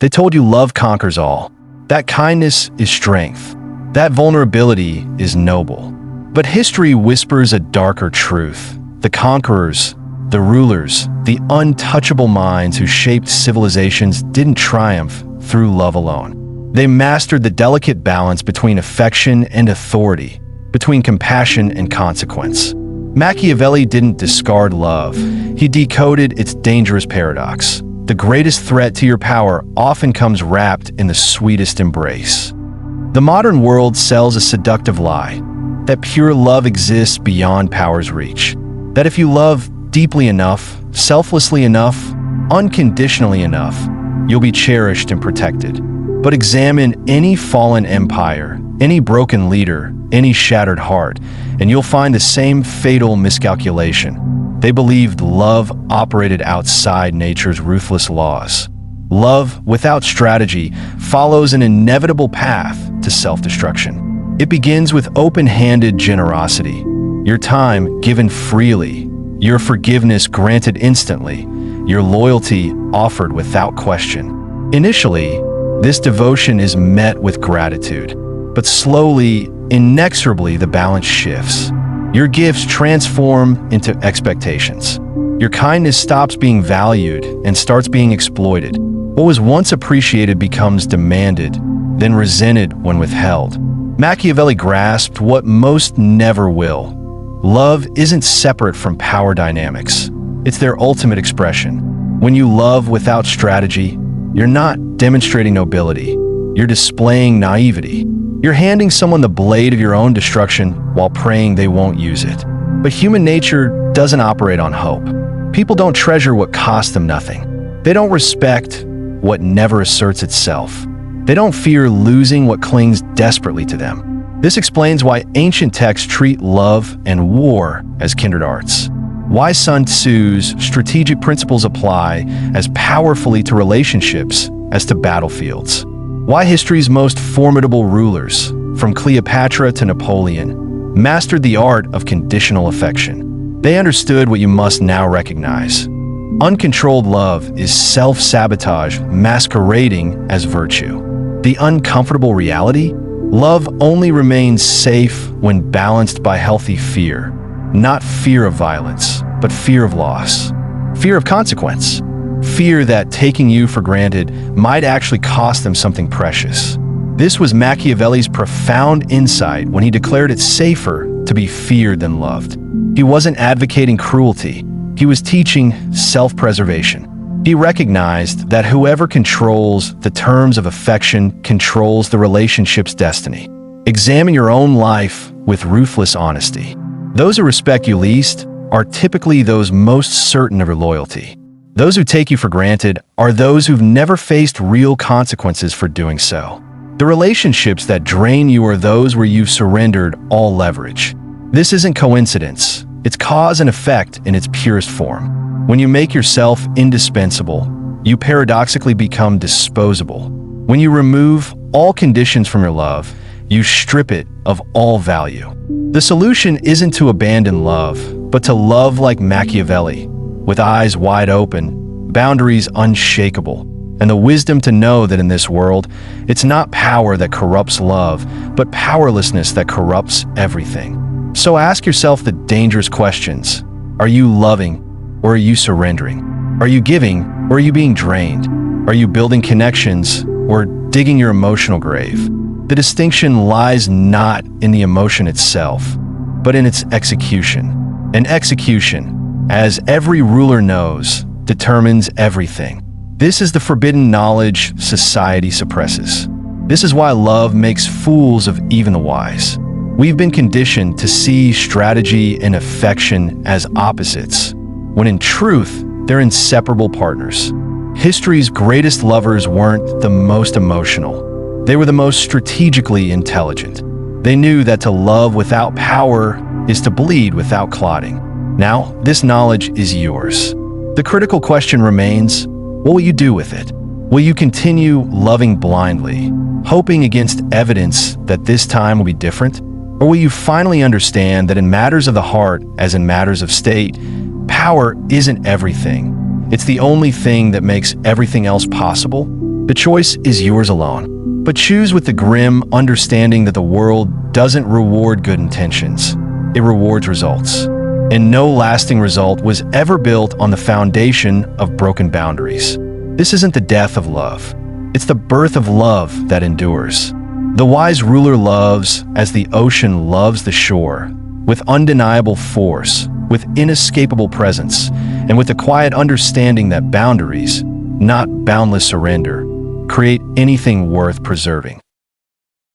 They told you love conquers all. That kindness is strength. That vulnerability is noble. But history whispers a darker truth. The conquerors, the rulers, the untouchable minds who shaped civilizations didn't triumph through love alone. They mastered the delicate balance between affection and authority, between compassion and consequence. Machiavelli didn't discard love. He decoded its dangerous paradox. The greatest threat to your power often comes wrapped in the sweetest embrace. The modern world sells a seductive lie, that pure love exists beyond power's reach. That if you love deeply enough, selflessly enough, unconditionally enough, you'll be cherished and protected. But examine any fallen empire, any broken leader, any shattered heart, and you'll find the same fatal miscalculation. They believed love operated outside nature's ruthless laws. Love, without strategy, follows an inevitable path to self-destruction. It begins with open-handed generosity, your time given freely, your forgiveness granted instantly, your loyalty offered without question. Initially, this devotion is met with gratitude, but slowly, inexorably, the balance shifts. Your gifts transform into expectations. Your kindness stops being valued and starts being exploited. What was once appreciated becomes demanded, then resented when withheld. Machiavelli grasped what most never will. Love isn't separate from power dynamics. It's their ultimate expression. When you love without strategy, you're not demonstrating nobility. You're displaying naivety. You're handing someone the blade of your own destruction while praying they won't use it. But human nature doesn't operate on hope. People don't treasure what costs them nothing. They don't respect what never asserts itself. They don't fear losing what clings desperately to them. This explains why ancient texts treat love and war as kindred arts. Why Sun Tzu's strategic principles apply as powerfully to relationships as to battlefields. Why history's most formidable rulers, from Cleopatra to Napoleon, mastered the art of conditional affection. They understood what you must now recognize. Uncontrolled love is self-sabotage masquerading as virtue. The uncomfortable reality? Love only remains safe when balanced by healthy fear. Not fear of violence, but fear of loss. Fear of consequence. Fear that taking you for granted might actually cost them something precious. This was Machiavelli's profound insight when he declared it safer to be feared than loved. He wasn't advocating cruelty. He was teaching self-preservation. He recognized that whoever controls the terms of affection controls the relationship's destiny. Examine your own life with ruthless honesty. Those who respect you least are typically those most certain of your loyalty. Those who take you for granted are those who've never faced real consequences for doing so. The relationships that drain you are those where you've surrendered all leverage. This isn't coincidence. It's cause and effect in its purest form. When you make yourself indispensable, you paradoxically become disposable. When you remove all conditions from your love, you strip it of all value. The solution isn't to abandon love, but to love like Machiavelli, with eyes wide open, boundaries unshakable, and the wisdom to know that in this world, it's not power that corrupts love, but powerlessness that corrupts everything. So ask yourself the dangerous questions. Are you loving, or are you surrendering? Are you giving, or are you being drained? Are you building connections, or digging your emotional grave? The distinction lies not in the emotion itself, but in its execution. And execution, as every ruler knows, determines everything. This is the forbidden knowledge society suppresses. This is why love makes fools of even the wise. We've been conditioned to see strategy and affection as opposites, when in truth, they're inseparable partners. History's greatest lovers weren't the most emotional. They were the most strategically intelligent. They knew that to love without power is to bleed without clotting. Now, this knowledge is yours. The critical question remains, what will you do with it? Will you continue loving blindly, hoping against evidence that this time will be different? Or will you finally understand that in matters of the heart, as in matters of state, power isn't everything. It's the only thing that makes everything else possible. The choice is yours alone. But choose with the grim understanding that the world doesn't reward good intentions. It rewards results. And no lasting result was ever built on the foundation of broken boundaries. This isn't the death of love. It's the birth of love that endures. The wise ruler loves as the ocean loves the shore, with undeniable force, with inescapable presence, and with the quiet understanding that boundaries, not boundless surrender, create anything worth preserving.